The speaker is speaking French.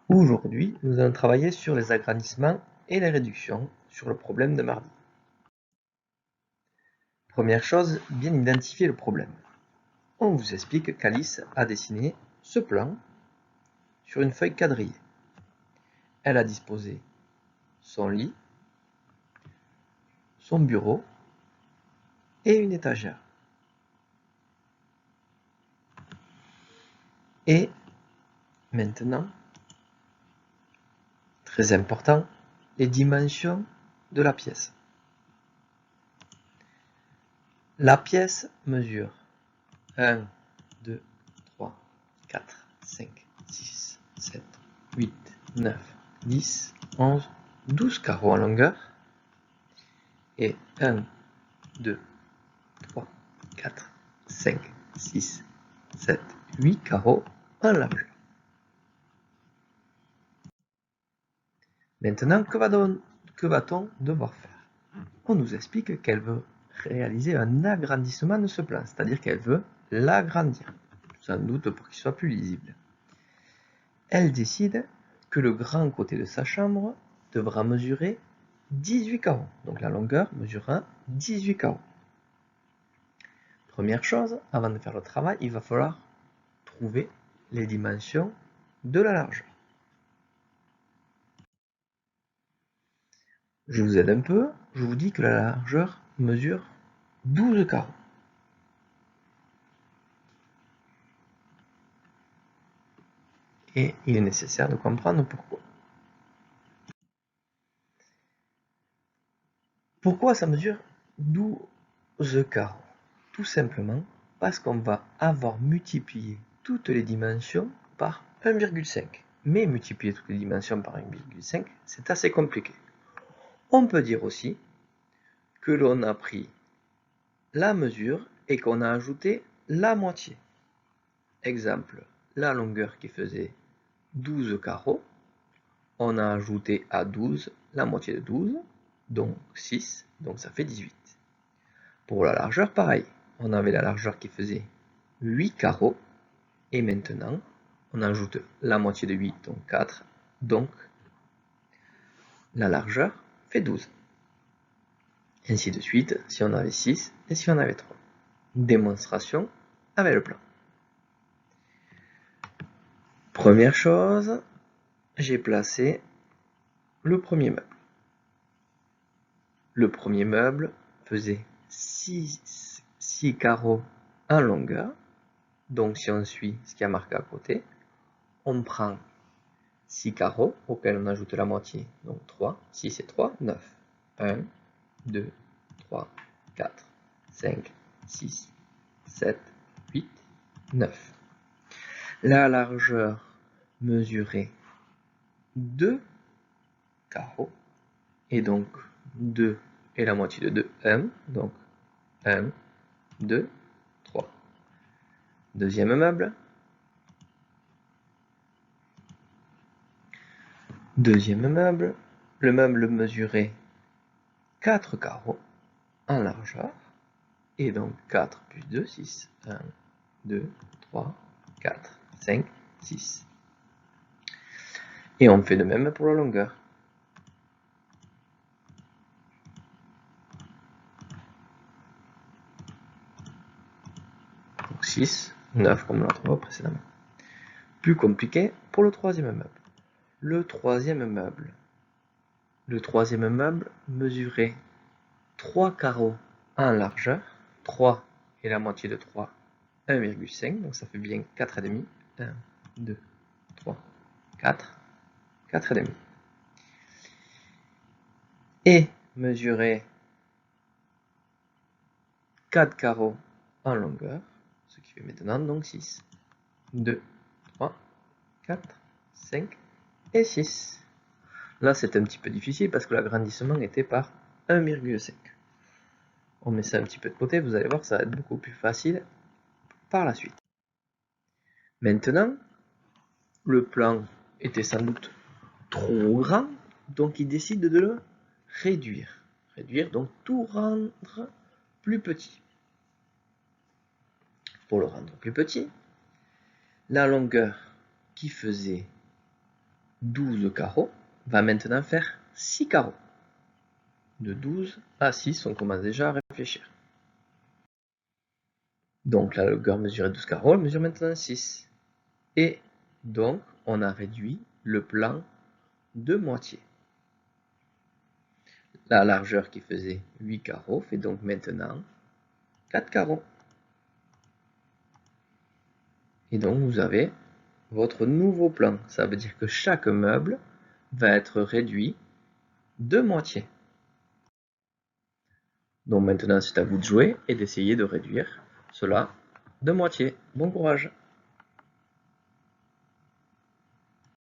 Aujourd'hui, nous allons travailler sur les agrandissements et les réductions sur le problème de mardi. Première chose, bien identifier le problème. On vous explique qu'Alice a dessiné ce plan sur une feuille quadrillée. Elle a disposé son lit, son bureau et une étagère. Et maintenant, très important, les dimensions de la pièce. La pièce mesure 1, 2, 3, 4, 5, 6, 7, 8, 9, 10, 11, 12 carreaux en longueur et 1, 2, 3, 4, 5, 6, 7, 8 carreaux en largeur. Maintenant, que va-t-on devoir faire? On nous explique qu'elle veut réaliser un agrandissement de ce plan, c'est-à-dire qu'elle veut l'agrandir, sans doute pour qu'il soit plus lisible. Elle décide que le grand côté de sa chambre devra mesurer 18 carreaux. Donc la longueur mesurera 18 carreaux. Première chose, avant de faire le travail, il va falloir trouver les dimensions de la largeur. Je vous aide un peu, je vous dis que la largeur mesure 12 carreaux. Et il est nécessaire de comprendre pourquoi. Pourquoi ça mesure 12 carreaux? Tout simplement parce qu'on va avoir multiplié toutes les dimensions par 1,5. Mais multiplier toutes les dimensions par 1,5, c'est assez compliqué. On peut dire aussi que l'on a pris la mesure et qu'on a ajouté la moitié. Exemple, la longueur qui faisait 12 carreaux, on a ajouté à 12 la moitié de 12, donc 6, donc ça fait 18. Pour la largeur, pareil, on avait la largeur qui faisait 8 carreaux, et maintenant, on ajoute la moitié de 8, donc 4, donc la largeur fait 12. Ainsi de suite, si on avait 6 et si on avait 3. Démonstration avec le plan. Première chose, j'ai placé le premier meuble. Le premier meuble faisait 6 carreaux en longueur. Donc si on suit ce qui a marqué à côté, on prend 6 carreaux auxquels on ajoute la moitié. Donc 3, 6 et 3, 9. 1, 2, 3, 4, 5, 6, 7, 8, 9. La largeur mesurait 2 carreaux, et donc 2 est la moitié de 2, 1, donc 1, 2, 3. Deuxième meuble. Deuxième meuble, le meuble mesurait 4 carreaux en largeur, et donc 4 plus 2, 6. 1, 2, 3, 4, 5, 6. Et on fait de même pour la longueur. Donc 6, 9 comme on l'a trouvé précédemment. Plus compliqué pour le troisième meuble. Le troisième meuble mesurait 3 carreaux en largeur. 3 est la moitié de 3, 1,5, donc ça fait bien 4,5. 1, 2, 3, 4, 4,5. Et mesurer 4 carreaux en longueur, ce qui fait maintenant donc 6. 2, 3, 4, 5 et 6. Là, c'est un petit peu difficile parce que l'agrandissement était par 1,5. On met ça un petit peu de côté, vous allez voir, ça va être beaucoup plus facile par la suite. Maintenant, le plan était sans doute trop grand, donc il décide de le réduire. Réduire, donc tout rendre plus petit. Pour le rendre plus petit, la longueur qui faisait 12 carreaux va maintenant faire 6 carreaux. De 12 à 6, on commence déjà à réfléchir. Donc la longueur mesurait 12 carreaux, elle mesure maintenant 6. Et donc, on a réduit le plan de moitié. La largeur qui faisait 8 carreaux fait donc maintenant 4 carreaux. Et donc vous avez votre nouveau plan. Ça veut dire que chaque meuble va être réduit de moitié. Donc maintenant c'est à vous de jouer et d'essayer de réduire cela de moitié. Bon courage!